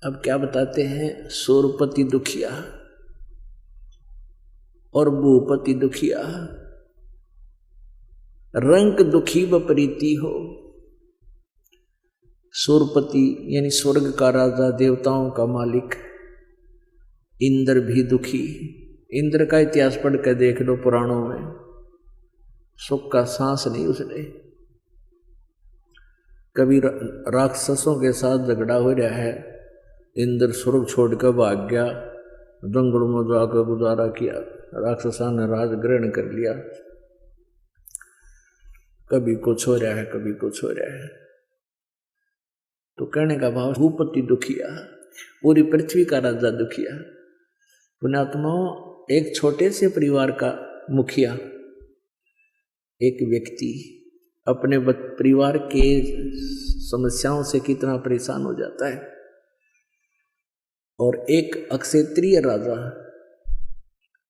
अब क्या बताते हैं, सूरपति दुखिया और भूपति दुखिया, रंक दुखी विपरीती हो। सूरपति यानी स्वर्ग का राजा, देवताओं का मालिक, इंद्र भी दुखी। इंद्र का इतिहास पढ़ कर देख लो पुराणों में, सुख का सांस नहीं उसने। कभी राक्षसों के साथ झगड़ा हो रहा है, इंद्र स्वर्ग छोड़कर भाग गया, जंगल में जाकर गुजारा किया, राक्षसा ने राज ग्रहण कर लिया। कभी कुछ हो रहा है, कभी कुछ हो रहा है। तो कहने का भाव, भूपति दुखिया, पूरी पृथ्वी का राजा दुखिया। पुण्यात्माओं, एक छोटे से परिवार का मुखिया, एक व्यक्ति अपने परिवार के समस्याओं से कितना परेशान हो जाता है, और एक अक्षेत्रीय राजा,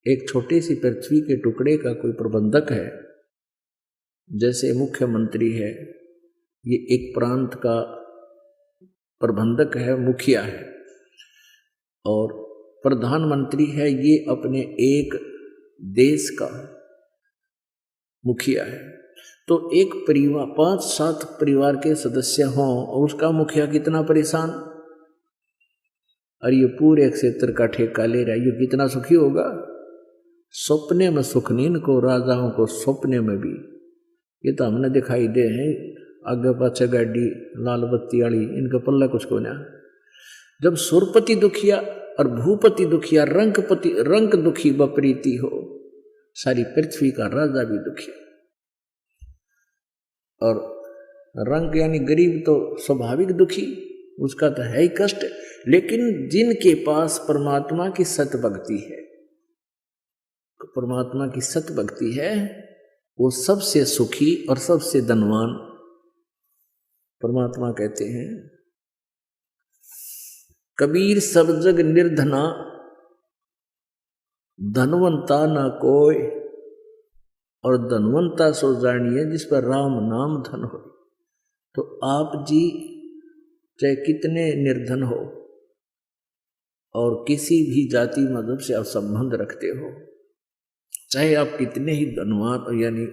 एक छोटी सी पृथ्वी के टुकड़े का कोई प्रबंधक है, जैसे मुख्यमंत्री है, ये एक प्रांत का प्रबंधक है, मुखिया है, और प्रधानमंत्री है, ये अपने एक देश का मुखिया है। तो एक परिवार, 5-7 परिवार के सदस्य हों और उसका मुखिया कितना परेशान, और ये पूरे क्षेत्र का ठेका ले रहा है, ये कितना सुखी होगा। सपने में सुख नहीं इनको, राजाओं को सपने में भी। ये तो हमने दिखाई दे हैं, आगे पाछे गाड़ी लाल बत्ती वाली, इनका पल्ला कुछ को ना। जब सुरपति दुखिया और भूपति दुखिया, रंक दुखी विपरीती हो, सारी पृथ्वी का राजा भी दुखिया। और रंक यानी गरीब तो स्वाभाविक दुखी, उसका तो है ही कष्ट। लेकिन जिनके पास परमात्मा की सत भक्ति है, परमात्मा की सत भक्ति है, वो सबसे सुखी और सबसे धनवान। परमात्मा कहते हैं, कबीर सब जग निर्धना, धनवंता ना कोई, और धनवंता सो जानिए जिस पर राम नाम धन हो। तो आप जी चाहे कितने निर्धन हो और किसी भी जाति मजहब से आप संबंध रखते हो, चाहे आप कितने ही धनवान यानी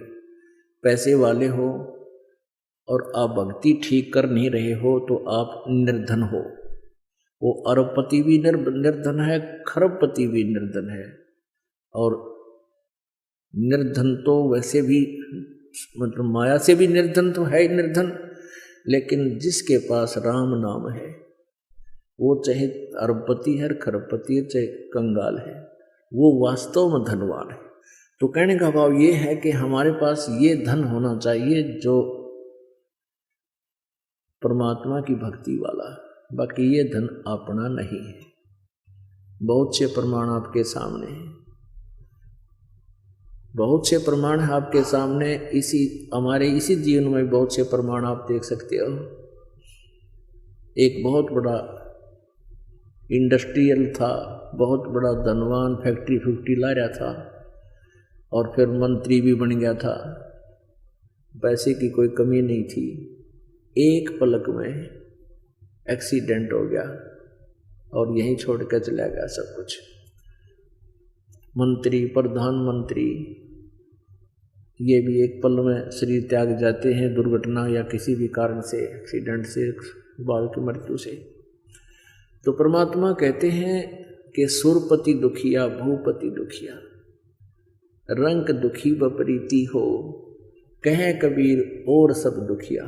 पैसे वाले हो और आप भक्ति ठीक कर नहीं रहे हो, तो आप निर्धन हो। वो अरबपति भी निर्धन है, खरबपति भी निर्धन है, और निर्धन तो वैसे भी मतलब माया से भी निर्धन तो है ही निर्धन। लेकिन जिसके पास राम नाम है, वो चाहे अरबपति है, खरबपति है, चाहे कंगाल है, वो वास्तव में धनवान है। तो कहने का भाव ये है कि हमारे पास ये धन होना चाहिए जो परमात्मा की भक्ति वाला, बाकी ये धन अपना नहीं है। बहुत से प्रमाण आपके सामने हैं, बहुत से प्रमाण है आपके सामने। हमारे इसी जीवन में बहुत से प्रमाण आप देख सकते हो। एक बहुत बड़ा इंडस्ट्रियल था, बहुत बड़ा धनवान, फैक्ट्री ला रहा था, और फिर मंत्री भी बन गया था, पैसे की कोई कमी नहीं थी। एक पलक में एक्सीडेंट हो गया और यहीं छोड़ कर चला गया सब कुछ। मंत्री, प्रधानमंत्री, ये भी एक पल में शरीर त्याग जाते हैं, दुर्घटना या किसी भी कारण से, एक्सीडेंट से, बाल की मृत्यु से। तो परमात्मा कहते हैं कि सुरपति दुखिया, भूपति दुखिया, रंक दुखी विपरीती हो। कहे कबीर और सब दुखिया,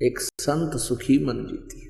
एक संत सुखी मन जीती है।